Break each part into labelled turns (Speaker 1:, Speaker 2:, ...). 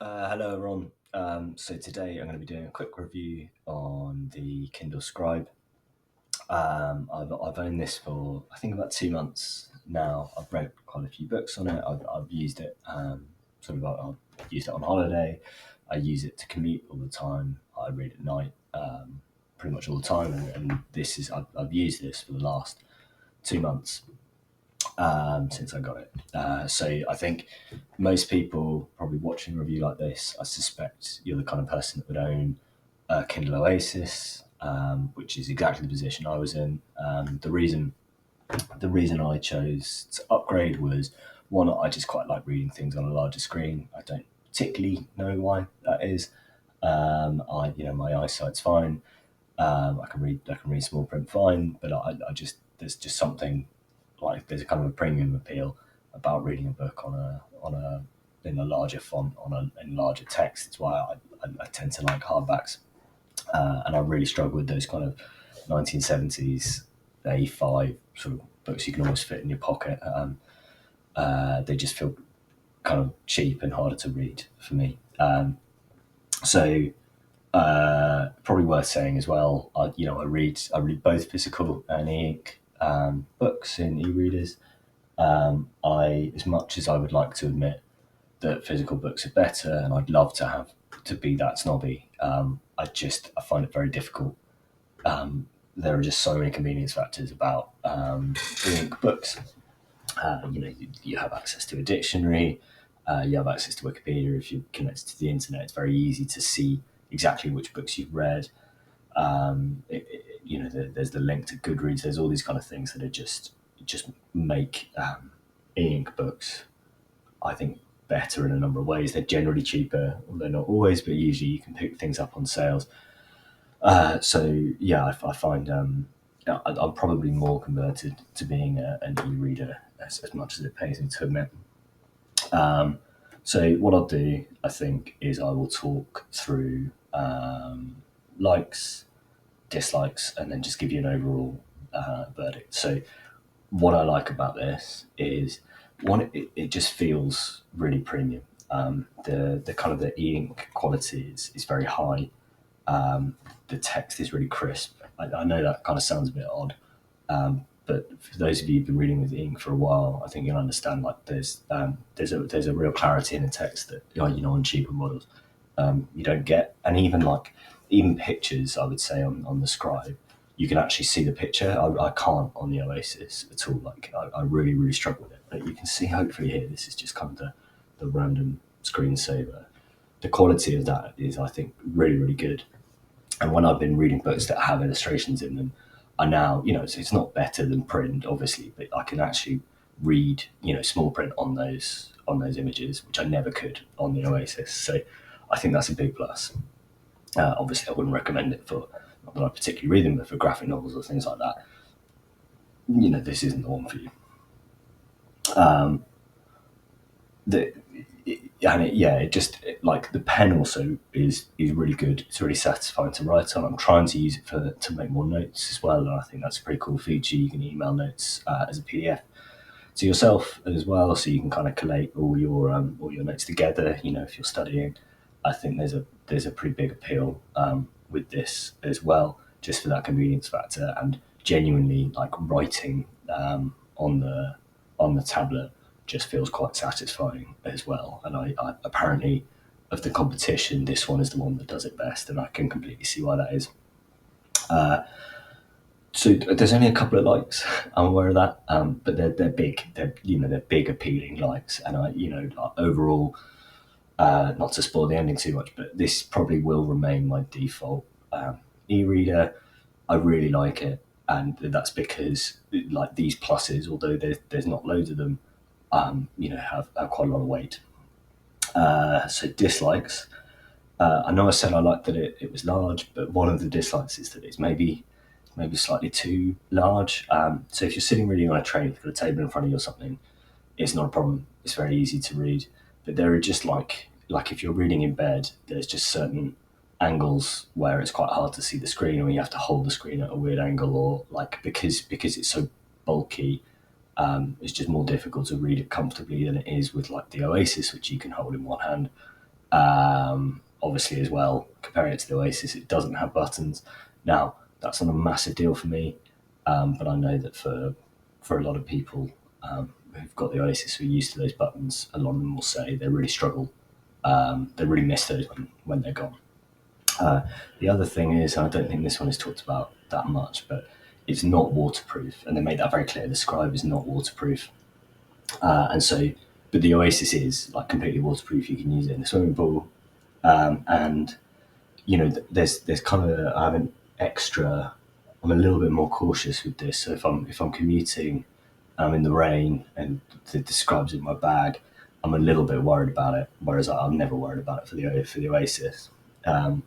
Speaker 1: Hello, everyone. So today I'm going to be doing a quick review on the Kindle Scribe. I've owned this for I think about 2 months now. I've read quite a few books on it. I've used it I've used it on holiday. I use it to commute all the time. I read at night pretty much all the time, and I've used this for the last 2 months since I got it. So I think most people probably watching a review like this, I suspect you're the kind of person that would own a Kindle Oasis, which is exactly the position I was in. The reason I chose to upgrade was one, I just quite like reading things on a larger screen. I don't particularly know why that is. My eyesight's fine. I can read small print fine, but I just there's just something like there's a kind of a premium appeal about reading a book on a in a larger font in larger text. It's why I tend to like hardbacks, and I really struggle with those kind of 1970s A5 sort of books you can almost fit in your pocket. They just feel kind of cheap and harder to read for me. So probably worth saying as well. I read both physical and e-ink books in e-readers. As much as I would like to admit that physical books are better, and I'd love to be that snobby, I find it very difficult. There are just so many convenience factors about e-ink books. You have access to a dictionary, you have access to Wikipedia. If you're connected to the internet, it's very easy to see exactly which books you've read. There's the link to Goodreads. There's all these kind of things that are just make e-ink books, I think, better in a number of ways. They're generally cheaper, although not always, but usually you can pick things up on sales. So yeah, I find I'm probably more converted to being an e-reader as much as it pays me to admit. So what I'll do, I think, is I will talk through likes, dislikes, and then just give you an overall verdict. So what I like about this is one, it just feels really premium. The kind of the e-ink quality is very high. The text is really crisp. I know that kind of sounds a bit odd, but for those of you who've been reading with ink for a while, I think you'll understand. Like there's a real clarity in the text that on cheaper models you don't get, and even pictures. I would say on the Scribe, you can actually see the picture. I can't on the Oasis at all. Like I really really struggle with it. But you can see hopefully here. This is just kind of the random screensaver. The quality of that is, I think, really really good. And when I've been reading books that have illustrations in them, I now, it's not better than print, obviously, but I can actually read, small print on those images, which I never could on the Oasis. So I think that's a big plus. Obviously, I wouldn't recommend it for, not that I particularly read them, but for graphic novels or things like that. This isn't the one for you. The like the pen also is really good. It's really satisfying to write on. I'm trying to use it to make more notes as well, and I think that's a pretty cool feature. You can email notes as a PDF to yourself as well, so you can kind of collate all your notes together. If you're studying, I think there's a pretty big appeal with this as well, just for that convenience factor, and genuinely like writing on the tablet just feels quite satisfying as well. And I apparently, of the competition, this one is the one that does it best, and I can completely see why that is. So there's only a couple of likes. I'm aware of that, but they're big. They're big, appealing likes, and overall, not to spoil the ending too much, but this probably will remain my default e-reader. I really like it, and that's because like these pluses, although there's not loads of them, have quite a lot of weight. So dislikes. I know I said I liked that it was large, but one of the dislikes is that it's maybe slightly too large. So if you're sitting reading on a train, if you've got a table in front of you or something, it's not a problem. It's very easy to read. But there are just like if you're reading in bed, there's just certain angles where it's quite hard to see the screen, or you have to hold the screen at a weird angle, or like because it's so bulky, it's just more difficult to read it comfortably than it is with like the Oasis, which you can hold in one hand. Obviously, as well, comparing it to the Oasis, it doesn't have buttons. Now, that's not a massive deal for me, but I know that for a lot of people who've got the Oasis who are used to those buttons, a lot of them will say they really struggle. They really miss those when they're gone. The other thing is, and I don't think this one is talked about that much, but it's not waterproof, and they made that very clear. The Scribe is not waterproof, and so, but the Oasis is like completely waterproof. You can use it in the swimming pool, and there's kind of I have an extra. I'm a little bit more cautious with this. So if I'm commuting, I'm in the rain, and the Scribe's in my bag, I'm a little bit worried about it. Whereas I'm never worried about it for the Oasis. Um,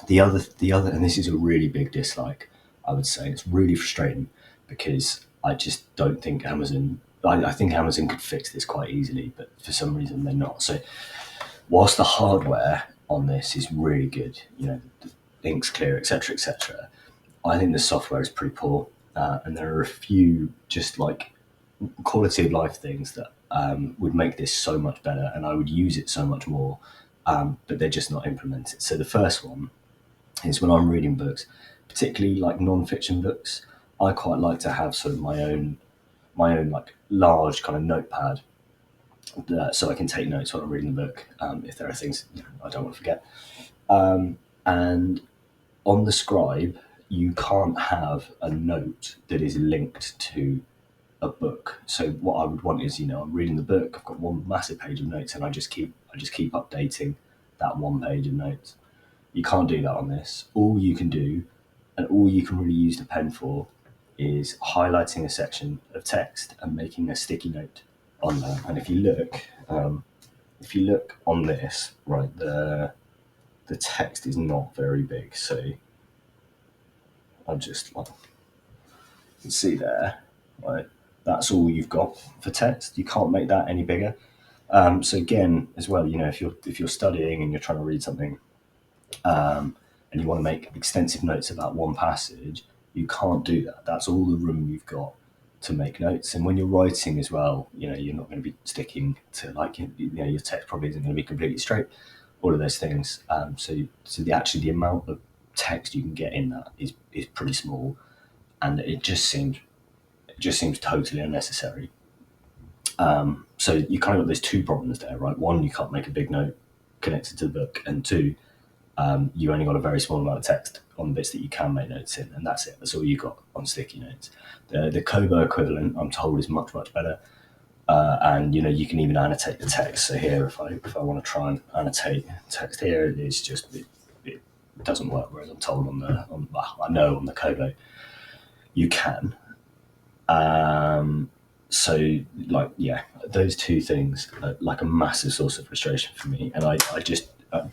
Speaker 1: the other, and this is a really big dislike, I would say. It's really frustrating because I just don't think Amazon. I think Amazon could fix this quite easily, but for some reason they're not. So whilst the hardware on this is really good, the ink's clear, etc., etc., I think the software is pretty poor, and there are a few just like quality of life things that would make this so much better, and I would use it so much more, but they're just not implemented. So the first one is when I'm reading books, particularly like non-fiction books, I quite like to have sort of my own like large kind of notepad, so I can take notes while I'm reading the book, if there are things I don't want to forget. And on the Scribe, you can't have a note that is linked to a book. So what I would want is, I'm reading the book, I've got one massive page of notes, and I just keep updating that one page of notes. You can't do that on this. All you can do, and all you can really use the pen for, is highlighting a section of text and making a sticky note on there. And if you look on this, right, the text is not very big. So I'm just like, you can see there, right? That's all you've got for text. You can't make that any bigger. So again, as well, if you're studying and you're trying to read something, and you want to make extensive notes about one passage, you can't do that. That's all the room you've got to make notes. And when you're writing as well, you're not going to be sticking to like your text probably isn't going to be completely straight. All of those things. So the amount of text you can get in that is pretty small, and it just seems totally unnecessary. So you kind of got those two problems there, right? One, you can't make a big note connected to the book, and two, you only got a very small amount of text on the bits that you can make notes in, and that's it. That's all you got on sticky notes. The Kobo equivalent, I'm told, is much better, and you can even annotate the text. So here, if I want to try and annotate text here, it doesn't work. Whereas I'm told I know on the Kobo you can. So like, yeah, those two things are like a massive source of frustration for me, and I just that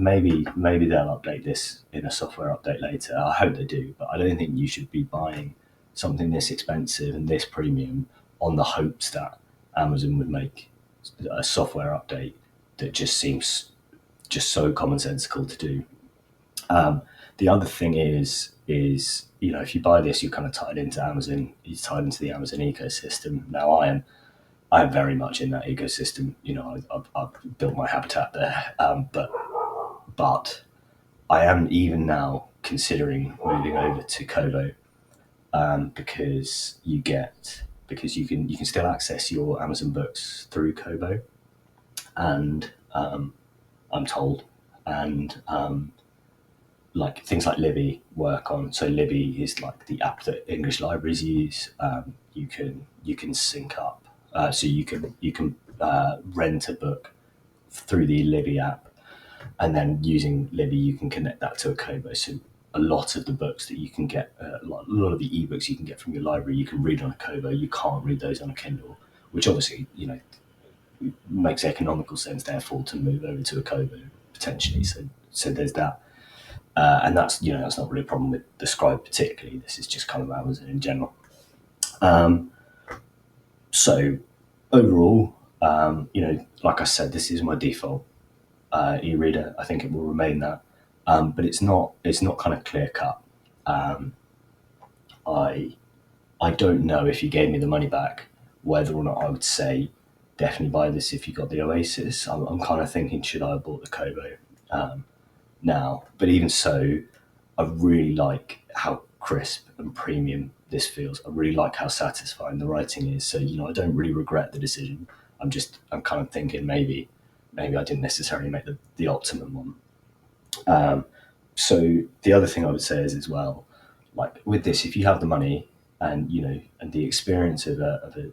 Speaker 1: maybe they'll update this in a software update later. I hope they do, but I don't think you should be buying something this expensive and this premium on the hopes that Amazon would make a software update that just seems just so commonsensical to do. The other thing is if you buy this, you're kind of tied into Amazon. You're tied into the Amazon ecosystem. Now I am very much in that ecosystem. I've built my habitat there, but I am even now considering moving over to Kobo, because you can still access your Amazon books through Kobo, and I'm told, and like things like Libby work on. So Libby is like the app that English libraries use. You can sync up, so you can rent a book through the Libby app, and then using Libby you can connect that to a Kobo. So a lot of the books that you can get, a lot of the ebooks you can get from your library, you can read on a Kobo. You can't read those on a Kindle, which obviously makes economical sense. Therefore, to move over to a Kobo potentially. So there's that. And that's not really a problem with the Scribe particularly. This is just kind of Amazon in general. So overall, like I said, this is my default e-reader. I think it will remain that, but it's not kind of clear cut. I don't know if you gave me the money back whether or not I would say definitely buy this if you got the Oasis. I'm kind of thinking, should I have bought the Kobo now? But even so, I really like how crisp and premium this feels. I really like how satisfying the writing is. So I don't really regret the decision. I'm kind of thinking maybe I didn't necessarily make the optimum one. So the other thing I would say is as well, like with this, if you have the money and and the experience of a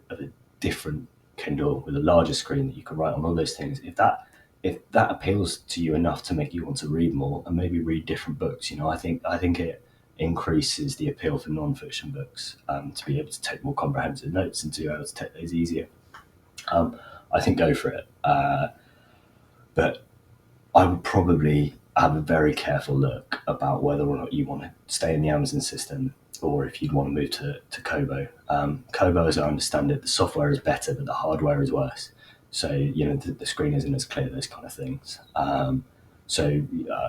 Speaker 1: different Kindle with a larger screen that you can write on all those things, if that appeals to you enough to make you want to read more and maybe read different books, I think it increases the appeal for non-fiction books, to be able to take more comprehensive notes and to be able to take those easier. I think go for it. But I would probably have a very careful look about whether or not you want to stay in the Amazon system or if you'd want to move to Kobo. Kobo, as I understand it, the software is better, but the hardware is worse. So, the screen isn't as clear, those kind of things. So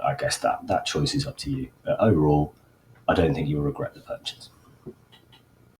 Speaker 1: I guess that choice is up to you. But overall, I don't think you'll regret the purchase.